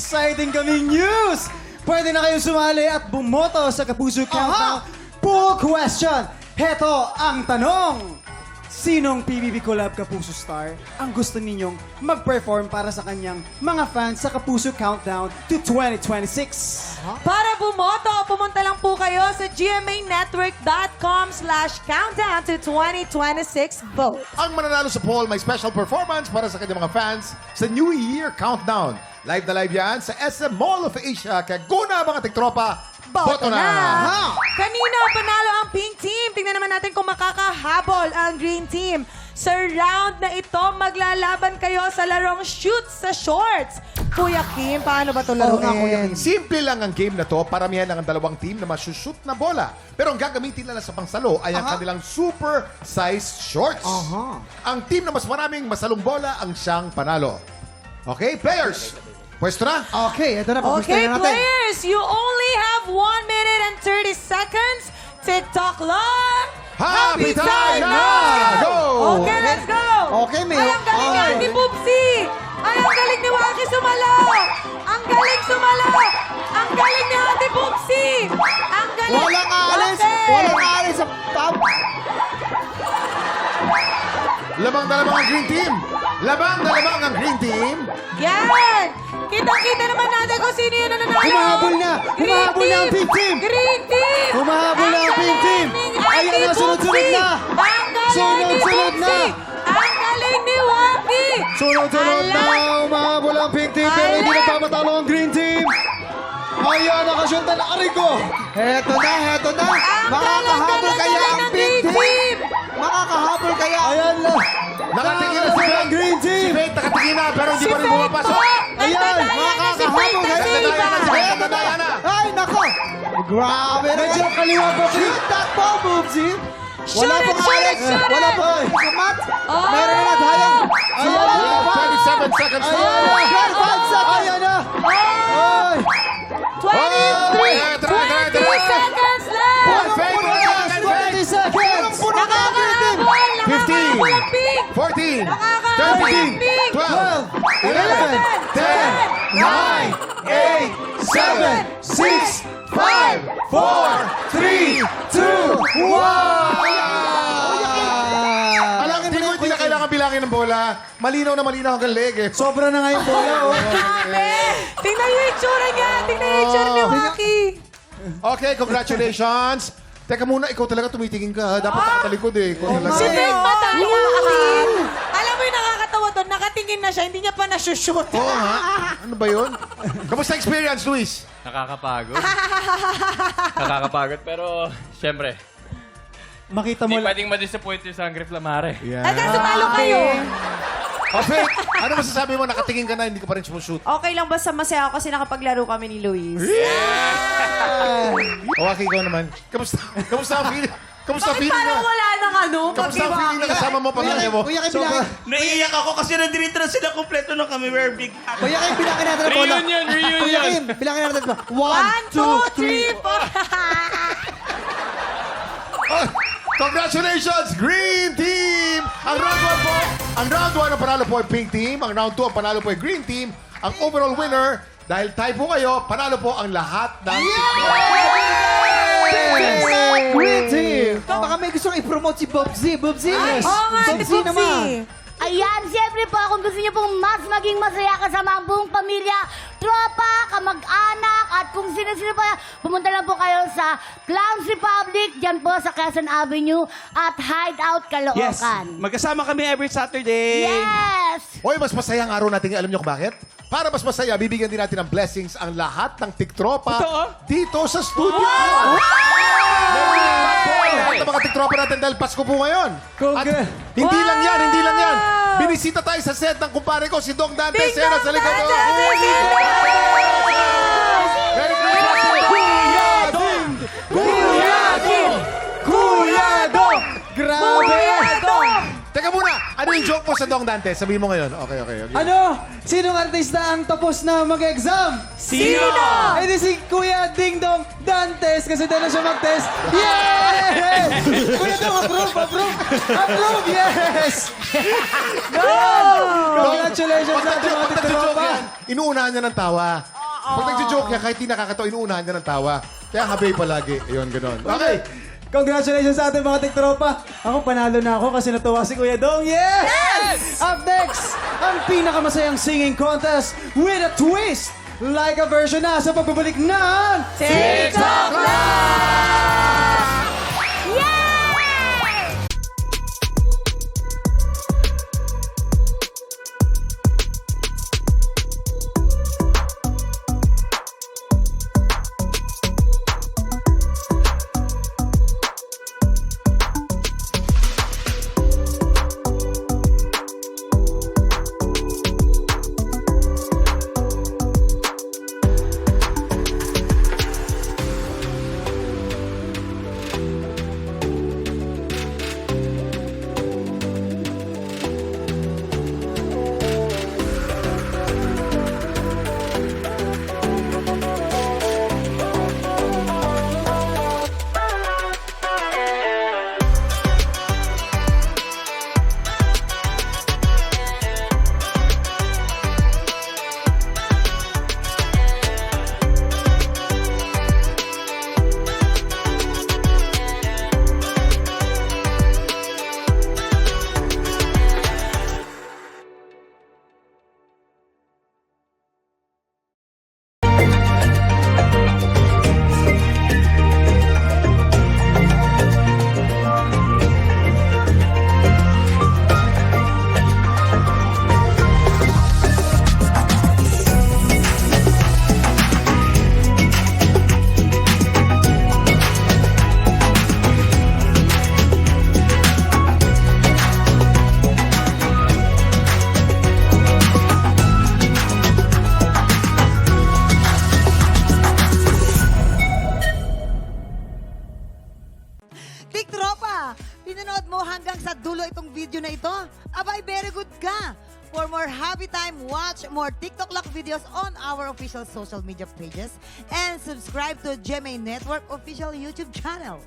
exciting kaming news! Pwede na kayong sumali at bumoto sa Kapuso Countdown Poll Question. Heto ang tanong. Sinong PBB Collab Kapuso Star ang gusto ninyong mag-perform para sa kanyang mga fans sa Kapuso Countdown to 2026? Para bumoto, pumunta lang po kayo sa gmanetwork.com/countdown to 2026 vote. Ang mananalo sa poll may special performance para sa kanyang mga fans sa New Year Countdown. Live na live yan sa SM Mall of Asia. Kaya guna mga tiktropa, boto na! Kanina, panalo ang pink team. Tingnan naman natin kung makakahabol ang green team. Sa round na ito, maglalaban kayo sa larong shoot sa shorts. Kuya Kim, paano ba ito laruin? Simple lang ang game na to. Paramihan lang ang dalawang team na masushoot na bola. Pero ang gagamitin nila sa pangsalo ay ang kanilang super size shorts. Ang team na mas maraming masalong bola ang siyang panalo. Okay, players? Pwesto na? Okay, ito na po. Okay, players, you only have 1 minute and 30 seconds. TikTok lang. Happy time na! Go! Okay, let's go! Okay, May. Ay, ang galing ni Ate Pupsi! Ay, ang galing ni Waki sumalo! Ang galing sumalo! Ang galing ni Ate Pupsi! Ang galing! Walang aalis! Okay. Walang aalis sa top! Labang na labang ang green team! Labang na labang ang green team! Yan! Kita-kita naman natin kung sino yun na nanalo! Humahabol na! Humahabol na ang pink team! Green team! Humahabol na ang pink team! Ayan na, sunod-sunod na! Ang galing ni Sunod-sunod na! Pupsi! Ang galing ni Waki! Sunod-sunod na! Humahabol ang pink team pero hindi nagpamatalo ang green team! Ayan, nakasyunta na Arigo! Heto na, heto na! Makakahabol kaya ang pink team! Makakahabol kaya! Ayan na! Nakatingin na si Ben! Green Si team! Ben nakatingin na pero hindi pa rin bumapasok! Ayan! Makakahabol kaya! Heto na! Ay, nako! Grabe na! Medyo kaliwa po! Shoot that ball, Boobsy! Wala pong alis! Wala pong kamat! Meron na naghayang! Ayan! 27 seconds Ayan! left! 12 seconds! Ayan na! Ay! 23 seconds left! One favor! 20 seconds! Nakakahabol! Nakakahabol ang pink! 14, Nakakahabol ang 13, pink! 12, 11, 10, 9, 8, 7, 6, 5, 4, 3, 2, 1! Alam, hindi ko hindi na kailangan bilangin ng bola. Malinaw na malinaw hanggang leg eh. Sobra na nga yung bola, oh. Grabe! Tingnan niyo yung itsura niya! Tingnan niyo yung itsura ni Waki! Okay, congratulations. Teka muna, ikaw talaga tumitingin ka. Ha? Dapat nakatalikod eh. Ikaw talaga. Si Vic matalo ka nakatingin. Alam mo yung nakakatawa doon, nakatingin na siya, hindi niya pa nasushoot. Oo nga. Ano ba yun? Kamusta experience, Luis? Nakakapagod. Nakakapagod, pero siyempre, Makita mo hindi lang. pwedeng ma-disappoint yung Sangre Flamare. Ay, kasi talo kayo. Okay, ano masasabi mo? Nakatingin ka na, hindi ka pa rin sumushoot. Okay lang, basta masaya ako kasi nakapaglaro kami ni Luis. O, Aki, ikaw naman. Kamusta? Kamusta ang feeling? Kamusta ang Bakit feeling parang mo? wala nang ano? Kamusta ang feeling na kasama mo pamilya mo? Kuya Kim, bilangin. Naiiyak ako kasi nandito na sila kompleto na kami. We're big happy. Kuya Kim, bilangin natin ang bola. Reunion, reunion. Kuya Kim, bilangin natin ba? 1, 2, 3, 4. Congratulations, Green Team! Ang round 1 ang panalo po ay Pink Team. Ang round 2 ang panalo po ay Green Team. Ang overall winner, dahil tie po kayo, panalo po ang lahat ng... Green team! Baka may gusto i-promote si Bobsy. Bobsy! Oo nga, Ate Bobsy naman. Pupsi. Ayan, siyempre po, kung gusto niyo pong mas maging masaya kasama ang buong pamilya, tropa, kamag-anak, at kung sino-sino pa, pumunta lang po kayo sa Clowns Republic, dyan po sa Quezon Avenue, at Hideout Yes. Caloocan. Magkasama kami every Saturday. Yes! Hoy, mas masaya ang araw natin. Alam niyo kung bakit? Para mas masaya, bibigyan din natin ng blessings ang lahat ng tiktropa Totoo? dito sa studio. Lahat ng mga tiktropa natin dahil Pasko po ngayon. At hindi lang yan, hindi lang yan. Binisita tayo sa set ng kumpare ko, si Dong Dante Ding Sena dong, sa likod ko. Dante, Merry Christmas! Kuya Ding! Kuya Ding! Kuya Dong! Grabe! Teka muna, ano yung joke mo sa Dong Dante? Sabihin mo ngayon. Okay. Ano? Sinong artista ang tapos na mag-exam? Sino? Eh di si Kuya Ding Dong Dantes kasi doon na siya mag-test. Yes! Kuya Dong, approve, yes! Go! Congratulations sa ating mga titropa. Inuunahan niya ng tawa. Pag nagjo-joke niya, kahit di nakakatawa, inuunahan niya ng tawa. Kaya habay palagi. Ayun, gano'n. Okay. Congratulations sa ating mga tiktropa. Ako, panalo na ako kasi natuwa si Kuya Dong. Yes! Up next, ang pinakamasayang singing contest with a twist. Like a version na sa pagbabalik ng TikTok Yay! Tiktropa, pinanood mo hanggang sa dulo itong video na ito? Abay, very good ka! For more happy time, watch more TikTok Lock videos on our official social media pages and subscribe to GMA Network official YouTube channel.